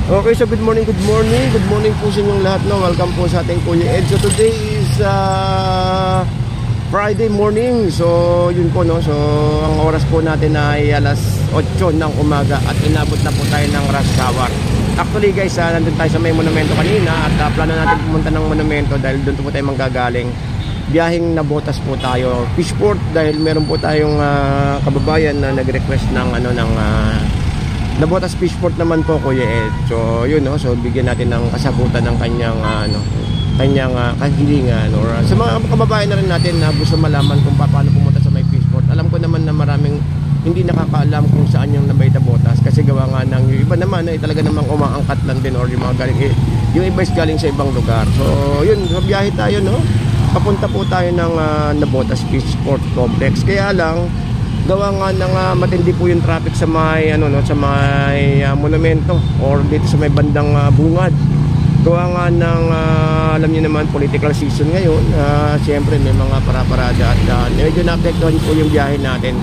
Okay, so good morning po sa inyong lahat, no? Welcome po sa ating Kuya Ed. So today is Friday morning. So yun po, no? So ang oras po natin ay alas 8 ng umaga at inabot na po tayo ng rush hour. Actually guys, nandun tayo sa may monumento kanina at plano natin pumunta ng monumento dahil doon po tayo manggagaling. Biyaheng Nabotas po tayo, Fishport, dahil meron po tayong kababayan na nag-request ng Nabotas Fishport naman po, Kuya Ed. So yun, no? So bigyan natin ng kasagutan ng kanyang kahilingan, or sa mga kababayan na rin natin na gusto malaman kung paano pumunta sa may Fishport. Alam ko naman na maraming hindi nakakaalam kung saan yung Nabay Nabotas kasi gawa nga ng yung iba naman ay talaga namang umaangkat lang din, or yung mga galing, yung iba is galing sa ibang lugar. So yun, so biyahe tayo, no? Papunta po tayo ng Nabotas Fishport Complex. Kaya lang gawa nga ng matindi po yung traffic sa may sa may monumento or dito sa may bandang bungad. Gawa nga ng alam niyo naman, political season ngayon. Siyempre may mga para-parada at medyo naapektuhan po yung biyahe natin.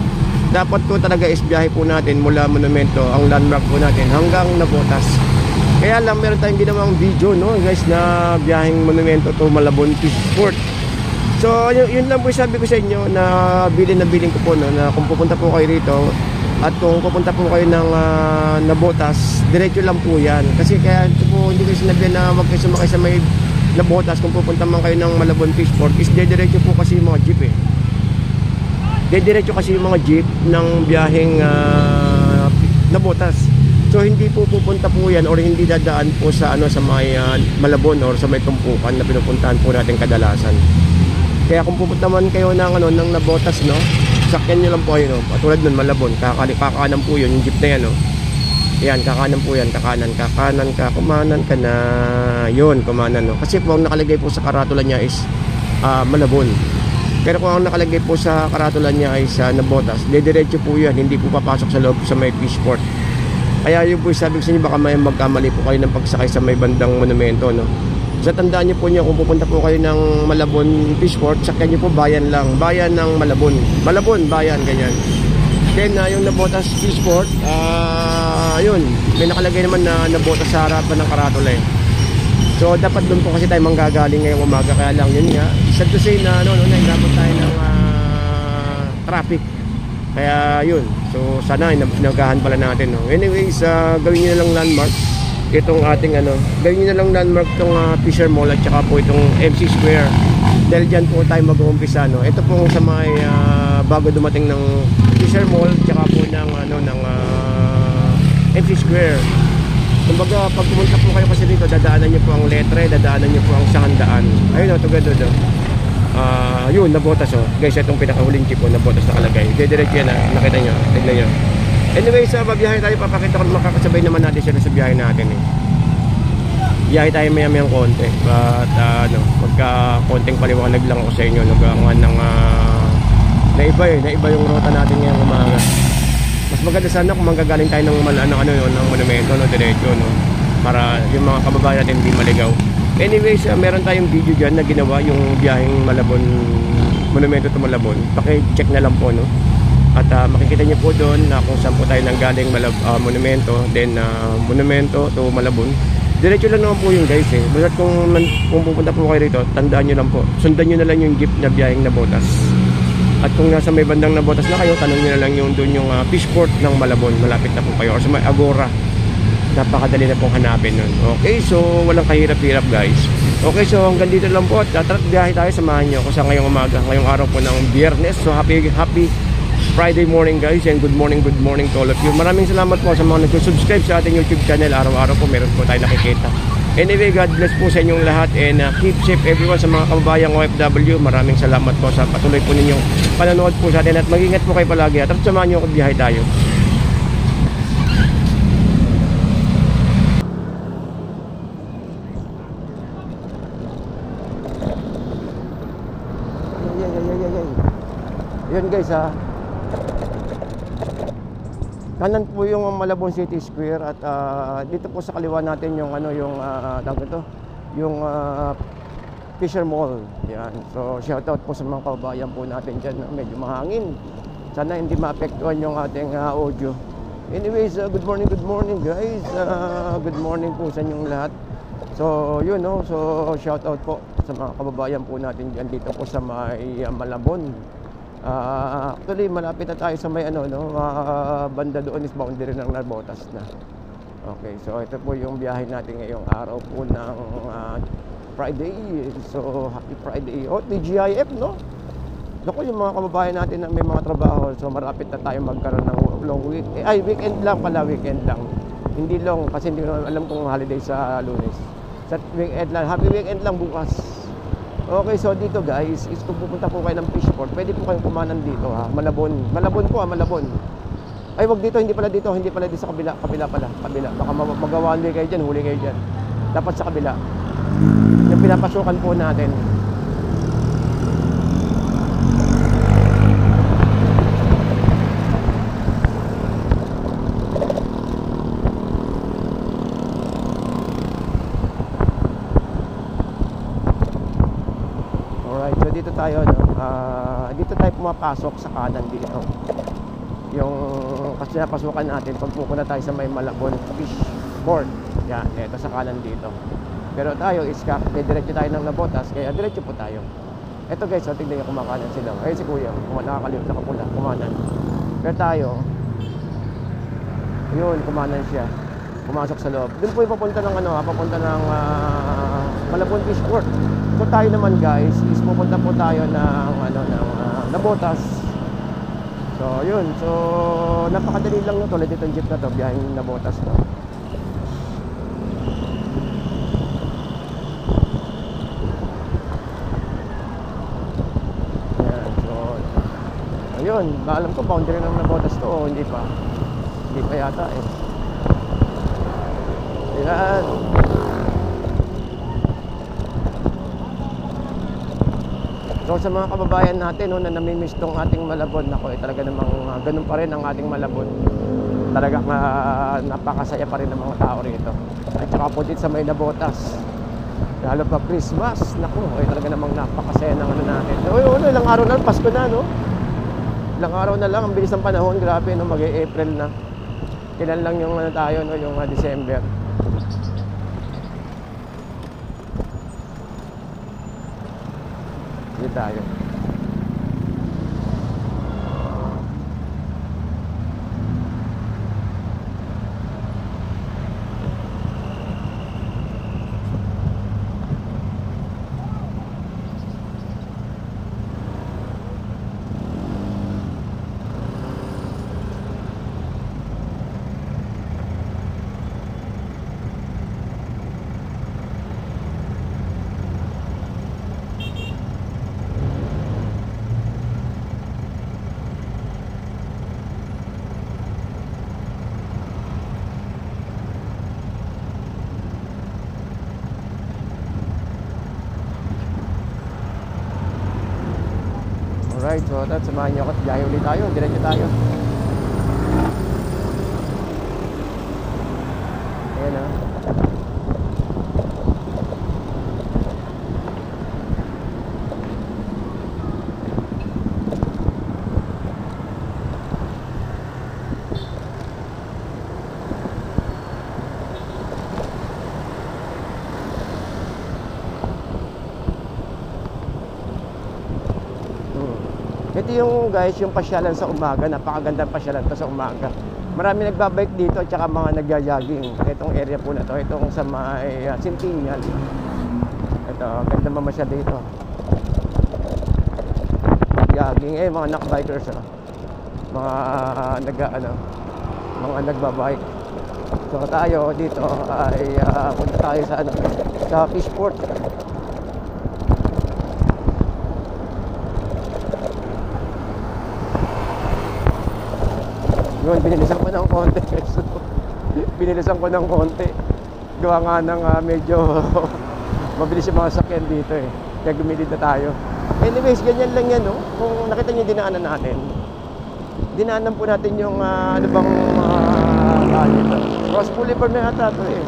Dapat po talaga is biyahe po natin mula monumento, ang landmark po natin, hanggang Nabotas. Kaya lang meron tayong ginawang video, no guys, na biyaheng monumento to Malabon Fishport. So yun lang po sabi ko sa inyo, na bilin ko po, no, na kung pupunta po kayo rito at kung pupunta po kayo ng Nabotas, diretso lang po yan. Kasi kaya ito po, hindi ko sinabi na wag kayo sumakay sa may Nabotas. Kung pupunta man kayo ng Malabon Fishport, is diretso po kasi yung mga jeep diretso kasi yung mga jeep ng biyaheng Nabotas. So hindi po pupunta po yan, or hindi dadaan po sa sa may Malabon or sa may tumpukan na pinupuntahan po natin kadalasan. Kaya kung pupunta man kayo ng Nabotas, no, sakyan nyo lang po kayo, no, patulad nun Malabon, kakanan po yun, yung jeep na yan, no. Yan, kakanan po yan, kumanan ka na, yun, kumanan, no. Kasi po ang nakalagay po sa karatula niya is Malabon. Pero kung ang nakalagay po sa karatula niya ay sa Nabotas, diretso po yan, hindi po papasok sa loob sa may Fishport. Kaya yun po sabi ko sa inyo, baka may magkamali po kayo ng pagsakay sa may bandang monumento, no. So tandaan nyo po nyo, kung pupunta po kayo ng Malabon Fishport, sakyan nyo po bayan lang, bayan ng Malabon, bayan, ganyan. Then yung Nabotas Fishport, yun, may nakalagay naman na Nabotas sa harapan ng karatula. So dapat doon po kasi tayo manggagaling ngayong umaga. Kaya lang yun nga, sad to say na inabot tayo ng traffic. Kaya yun, so sana inagahan pala natin, no? Anyways, gawin nyo na lang landmark itong ating gawin nyo na lang landmark itong Fisher Mall at saka po itong MC Square, dahil dyan po tayo mag-uumpisa, no? Ito po sa may bago dumating ng Fisher Mall at saka po ng MC Square. Kumbaga pag pumunta po kayo kasi dito, dadaanan nyo po ang Letre, dadaanan nyo po ang Sangandaan. Ayun, tugado do. Yun, Nabotas, guys, itong pinakahuling jeep po, Nabotas nakalagay. Diretso yan, nakita nyo, tignan nyo. Anyway, sa biyahe tayo, papakita ko, makakasabay naman natin sila sa biyahe natin, biyahe tayo maya-mayang konti. At magka konting paliwanag lang ako sa inyo, nagawa ng naiba yung rota natin ngayong umaga. Mas maganda sana kung manggagaling tayo ng monumento, no, diretso, no, para yung mga kababayan natin hindi maligaw. Anyways, meron tayong video dyan na ginawa, yung biyaheng Malabon, monumento to Malabon. Paki-check na lang po, no. At makikita niyo po doon na kung saan po tayo nanggaling monumento, then monumento to Malabon. Diretso lang naman po yun, guys, Basta kung pupunta po kayo rito, tandaan nyo lang po, sundan nyo na lang yung jeep na biyaheng Nabotas. At kung nasa may bandang Nabotas na kayo, tanong nyo na lang yung doon yung Fishport ng Malabon. Malapit na po kayo, or sa may Agora. Napakadali na pong hanapin nun. Okay, so walang kahirap-hirap, guys. Okay, so hanggang dito lang po. At biyahe tayo, samahan nyo kasi ngayong umaga, ngayong araw po ng Biyernes. So happy Friday morning, guys, and good morning to all of you. Maraming salamat po sa mga nag-subscribe sa ating YouTube channel. Araw-araw po meron po tayo nakikita. Anyway, God bless po sa inyong lahat, and keep safe everyone. Sa mga kababayang OFW, maraming salamat po sa patuloy po ninyong panonood po sa atin, at mag-ingat po kayo palagi, at samahan nyo ako, biyahe tayo. Yun, guys, kanan po yung Malabon City Square, at dito po sa kaliwa natin yung yung Fisher Mall. Yan. So shoutout po sa mga kababayan po natin dyan. Medyo mahangin. Sana hindi maapektuhan yung ating audio. Anyways, good morning guys. Good morning po sa inyong lahat. So, yun no. So, shout out po sa mga kababayan po natin diyan dito po sa may Malabon. Actually, malapit na tayo sa may ano no, banda doon is boundary ng Navotas na. Okay, so ito po yung biyahe natin ngayong araw po ng Friday. So, happy Friday. Oh, TGIF no. Naku, yung mga kababayan natin na may mga trabaho, so marapit na tayo magkaroon ng long week. Weekend lang pala, weekend lang. Hindi long, kasi hindi ko alam kung holiday sa Lunes. Sa weekend lang, happy weekend lang bukas. Okay, so dito guys, is kung pupunta po kayo ng Fishport, pwede po kayong kumanan dito ha, Malabon. Malabon po Malabon. Ay, wag dito, hindi pala dito sa kabila pala, kabila. Baka magawa one way kayo dyan, huli kayo dyan. Dapat sa kabila. Yung pinapasukan po natin. Dito tayo no? Dito tayo pumapasok sa kanan dito. Yung kasi napasukan natin pag pupunta tayo sa may Malabon Fishport. Yan, ito sa kanan dito. Pero tayo is diretso tayo ng Navotas, kaya diretso po tayo. Ito guys, so tignan niyo kumakanan sila. Ayun si Kuya, nakakalimutan nakapula, kumanan. Pero tayo, yun, kumanan siya. Pumasok sa loob. Doon po yung papunta ng papunta ng Malabon Fishport. So tayo naman guys, is pupunta po tayo ng Navotas. So yun, so napakadali lang nito, ulit itong jeep na to, biyaheng Navotas to. Yan, so ayun, alam ko boundary ng Navotas to o hindi pa. Hindi pa yata eh. Ayan. So sa mga kababayan natin no, na namimiss tong ating Malabon, ako talaga namang ganun pa rin ang ating Malabon. Talagang napakasaya pa rin ng mga tao rito. At saka po dito sa may Navotas, lalo pa Christmas, naku, talaga namang napakasaya ng natin. Ilang araw na, Pasko na no. Ilang araw na lang, ang bilis ng panahon, grabe no, mag-April na. Kailan lang yung tayo no, yung December. Dito tayo. Alright, so that's samahan nyo ako. Biyahe ulit tayo, diretso tayo. Ayan na. Ito yung guys, yung pasyalan sa umaga. Napakagandang pasyalan to sa umaga. Marami nagbabike dito at saka mga nagja-jogging. Itong area po na to, itong sa may Centennial. Ito, ganda mamasya dito. Jogging, mga nakbikers mga mga nagbabike. So tayo dito ay punta tayo sa Fishport. Yun, binilisan ko ng konti. Binilisan ko ng konti. Gawa nga ng medyo mabilis yung mga sakyan dito eh. Kaya gumilid na tayo. Anyways, ganyan lang yan no. Kung nakita nyo yung dinaanan natin, dinaanan po natin yung Ross Boulevard na yata ito eh.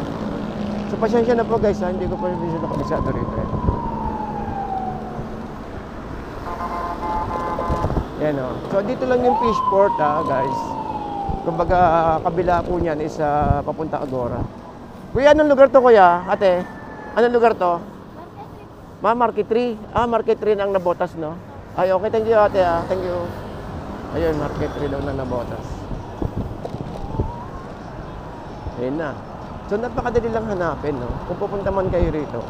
So pasensya na po guys ha, hindi ko pa rin nakabisado rito eh. Yan o. So dito lang yung Fishport guys. Kumbaga, kabila po niyan is papunta Agora. Kuya, anong lugar to kuya? Ate, anong lugar to? Market 3. Market 3 ang nabotas, no? Ay, okay, thank you ate thank you. Ayun, Market 3 daw na nabotas. Ayun na. So, napakadali lang hanapin, no? Kung pupunta man kayo rito,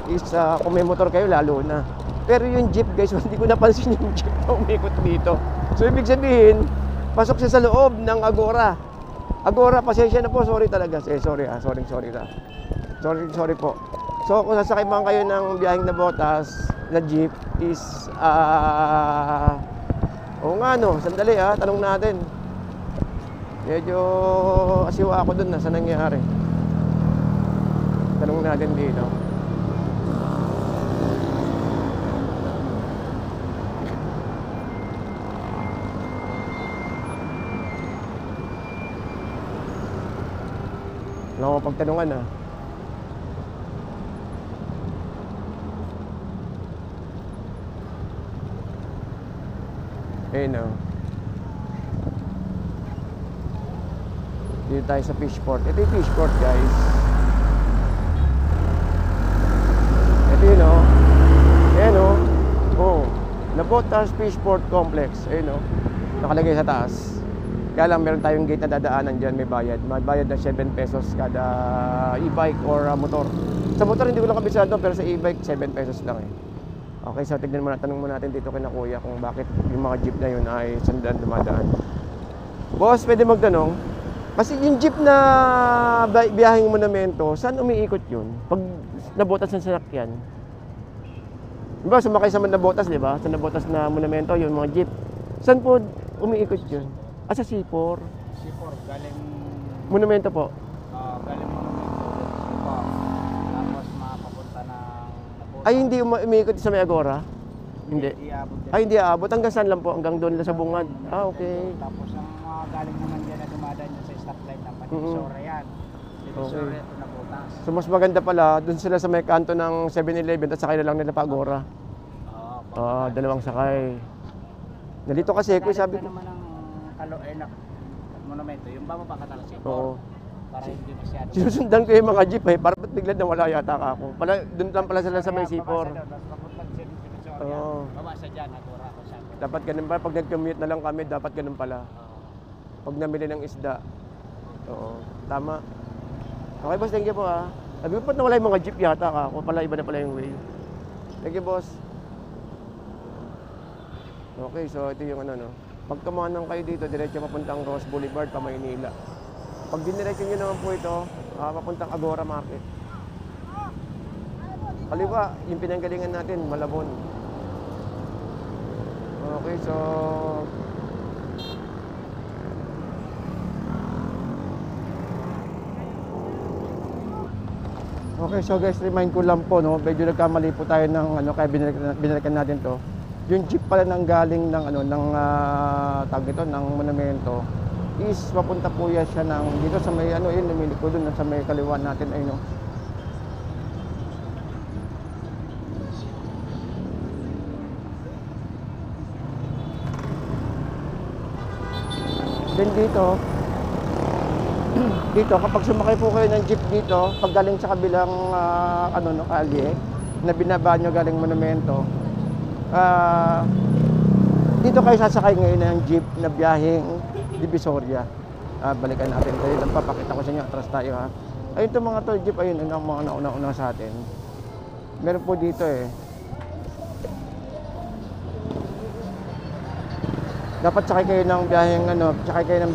is kung may motor kayo, lalo na. Pero yung jeep, guys, hindi ko napansin yung jeep na umikot dito. So, ibig sabihin, pasok siya sa loob ng Agora. Agora, pasensya na po, sorry talaga. Sorry po. So, kung sasakay man kayo ng biyaheng Nabotas na jeep is, oo nga no, sandali tanong natin. Medyo asiwa ako dun sa nangyari. Tanong natin dito. Wala ko pagtanungan Ayun Dito tayo sa Fishport. Ito yung Fishport, guys. Ito yun Ayan Nabotas Fishport Complex. Ayun nakalagay sa taas. Kaya lang meron tayong gate na dadaanan dyan, may bayad. May bayad na 7 pesos kada e-bike or motor. Sa motor hindi ko lang kabisado, pero sa e-bike 7 pesos lang Okay, so tignan muna, tanong muna natin dito kay na kuya kung bakit yung mga jeep na yun ay sandaan dumadaan. Boss, pwede magtanong? Kasi yung jeep na biyaheng monumento, saan umiikot yun? Pag nabotas ng sasakyan? Diba, sumakay sa nabotas, di ba? Sa nabotas na monumento, yung mga jeep. Saan po umiikot yun? Sa C4. C4, galing... Monumento po. Galing monumento. C4. Tapos makapapunta ng Nabotas. Ay, hindi umiikot sa may Agora? Hindi. Hindi aabot. Hanggang saan lang po? Hanggang doon lang sa bungad. Okay. Tapos ang mga galing naman dyan na dumadaan sa stoplight ng Divisoria yan. Divisoria ito Nabotas. So mas maganda pala, doon sila sa may kanto ng 7-Eleven at sakay na lang nila pa Agora. Dalawang sakay. Nalito kasi ko sabi ko. Monumento, yung bababa ka talaga C4. Para hindi masyado. Sinusundan ko yung mga jeep para ba't bigla nawala yata ako. Doon lang pala sila sa may C4. Baba sa dyan, Agora ko siya. Dapat ganun pala, pag nag-commute na lang kami, dapat ganun pala. Pag namili ng isda. Tama. Okay boss, thank you po Sabi ko, ba't nawala yung mga jeep yata ako? Pala, iba na pala yung way. Thank you boss. Okay, so ito yung Pag tumanang kayo dito, diretso papuntang Ross Boulevard, pa Maynila. Pag diniretso nyo naman po ito, papuntang Agora Market. Kaliwa, yung pinanggalingan natin, Malabon. Okay, so... Okay, so guys, remind ko lang po, medyo nagkamali po tayo ng kaya binalikan natin to. Yung jeep pala nang galing ng tag ito ng monumento is papunta po siya ng dito sa may yun lumiliko doon sa may kaliwa natin Then dito kapag sumakay po kayo ng jeep dito pag galing sa kabilang kalye na binaba nyo galing monumento, dito kayo sasakay ngayon ng jeep na biyaheng Divisoria. Balikan natin kayo. Papakita ko sa inyo. Atras tayo Ayun itong mga to jeep. Ayun ang mga nauna-una sa atin. Meron po dito Dapat sakay kayo ng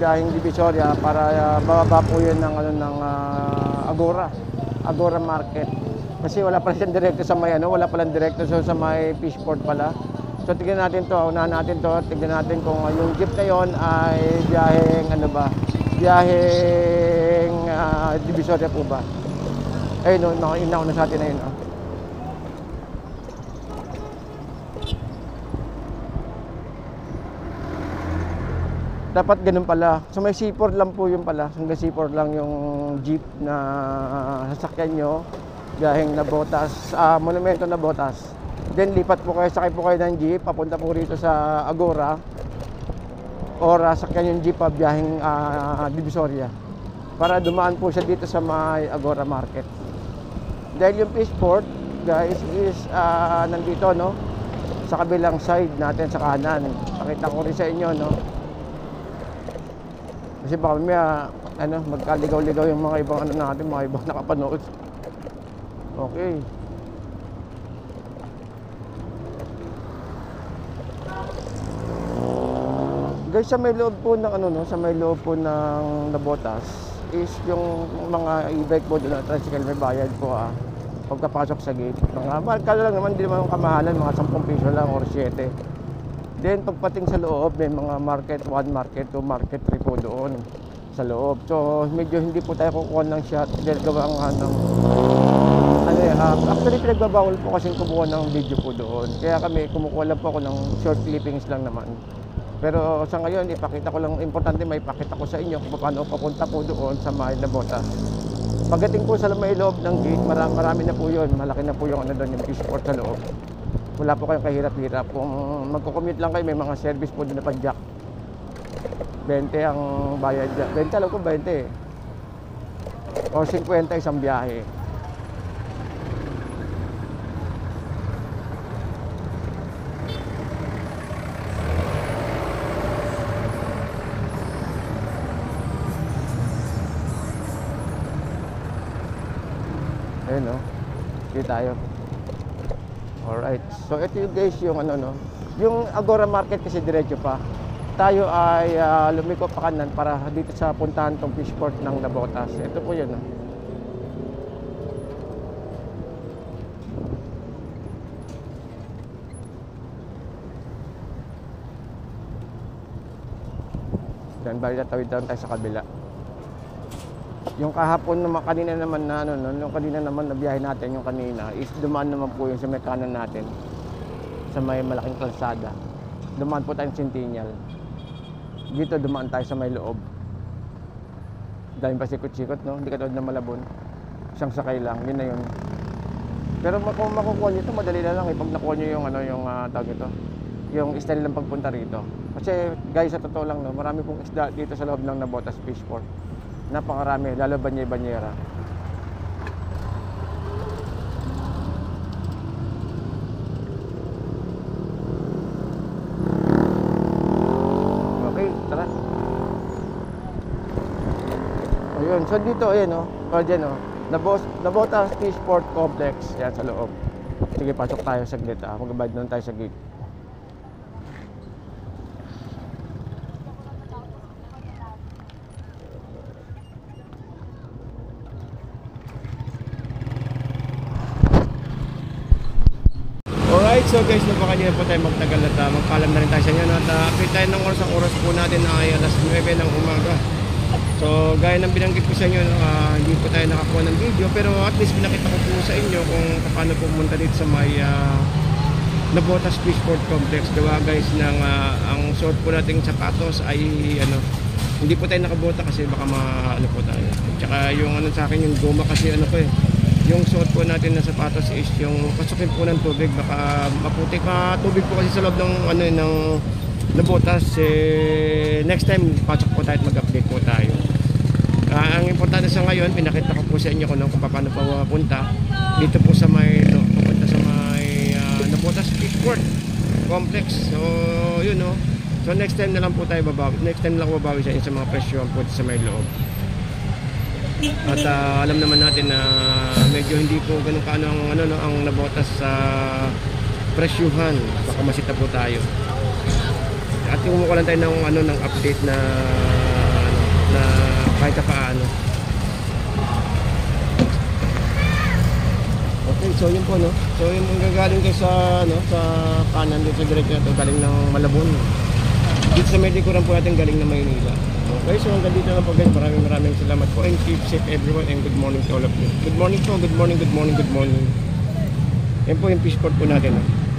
biyaheng Divisoria para bababa po yun ng Agora Market. Kasi wala pala siyang direkto sa may wala palang direkto sa may Fishport pala. So tignan natin to, unahan natin to, tignan natin kung yung jeep na yon ay biyaheng biyaheng Divisoria po ba. Ayun nauna sa atin na yun Dapat ganun pala. So may C4 lang po yun pala. Hanggang C4 lang yung jeep na sasakyan nyo. Biyaheng Nabotas, monumento Nabotas. Then lipat po kayo, sakay po kayo ng jeep, papunta po rito sa Agora. or sakyan yung jeep biyaheng Divisoria para dumaan po siya dito sa may Agora Market. Dahil yung Fishport guys is nandito, no, sa kabilang side natin sa kanan. Pakita ko rin sa inyo, no, kasi baka may magkaligaw-ligaw yung mga ibang natin, mga ibang nakapanood. Okay. Guys, sa may loob po ng sa may loob po ng Nabotas is yung mga e-bike po doon na tricycle, may bayad po pagkapasok sa gate. Mga markalo lang naman, hindi naman kamahalan, mga 10 piso lang or 7. Then pagpating sa loob, may mga market 1, market 2, market 3 po doon sa loob. So medyo hindi po tayo kukuha ng shot dahil gawa nga ng actually pinagbabawal po kasi kumuha ng video po doon. Kaya kami kumukuha lang po ako ng short clippings lang naman. Pero sa ngayon, ipakita ko lang, importante may ipakita ko sa inyo kung paano papunta po doon sa may Nabotas. Pagdating po sa may loob ng gate, marami na po yun. Malaki na po yung doon, yung Fishport sa loob. Wala po kayong kahirap-hirap. Kung magko-commute lang kayo, may mga service po doon na pa-jack. 20 ang bayad dyan. 20, alam ko 20 o 50 isang biyahe. Ayun, no? Dito tayo. Alright. So ito yung guys yung yung Agora Market kasi diretso pa. Tayo ay lumiko pa kanan para dito sa puntahan tong Fishport ng Nabotas. Ito po yun, no? Yan, bali tatawid down tayo sa kabila. Yung kahapon naman, kanina naman na yung kanina naman na biyahe natin, yung kanina is dumaan naman po yung sa may kanan natin sa may malaking kalsada. Dumaan po tayong Centennial. Dito dumaan tayo sa may loob. Dahil pa sikot-sikot, no? Hindi katulad ng Malabon. Isang sakay lang, yun na yun. Pero kung makukuha nyo ito, madali na lang pag nakuha nyo yung tawag ito, yung style ng pagpunta rito. Kasi guys, sa totoo lang, no, marami pong isda dito sa loob ng Nabotas Fishport. Napakarami, lalo banyera. Okay, tara. Ayun, so dito, ayun, Nabotas Fishport Complex, yan sa loob. Sige, pasok tayo saglit, magbabayad naman tayo sa gate. Alright, so guys, baka hindi na po tayo magtagal at magpaalam na rin tayo sa inyo. At update tayo ng oras. Ang oras po natin ay alas 9 ng umaga. So gaya ng binanggit ko sa inyo, hindi po tayo nakakuha ng video, pero at least pinakita ko po sa inyo kung paano pumunta dito sa may Nabotas Fishport Complex. Gawa guys ng ang suot po nating sapatos ay hindi po tayo nakabota kasi baka po tayo. Tsaka yung sa akin yung goma kasi yung suot po natin na sapatos is yung pasukin po ng tubig, baka maputik tubig po kasi sa loob ng ng Nabotas. Next time pasok po tayo at mag-update po tayo. Ang importante sa ngayon, pinakita ko po sa inyo kung paano pa punta dito po sa may papunta sa may Nabotas Fishport Complex. So yun, no. So next time na lang po tayo babawi. Next time lang babawi sa inyo sa mga presyo po sa may loob. At alam naman natin na medyo hindi po ganun kaano ang Nabotas sa presyuhan, baka masita po tayo. At kumukuha lang tayo ng update na kahit paano. Okay, so yun po, no. So yun ang gagaling kayo sa sa kanan dito sa direksyon na to, galing ng Malabon. Dito sa Medikuran po natin galing ng Maynila. Okay, so hanggang dito lang po guys. Maraming salamat po and keep safe everyone and good morning to all of you. Good morning po, good morning. Yan po yung Fishport po natin,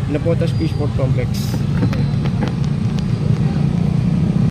Nabotas Fishport Complex.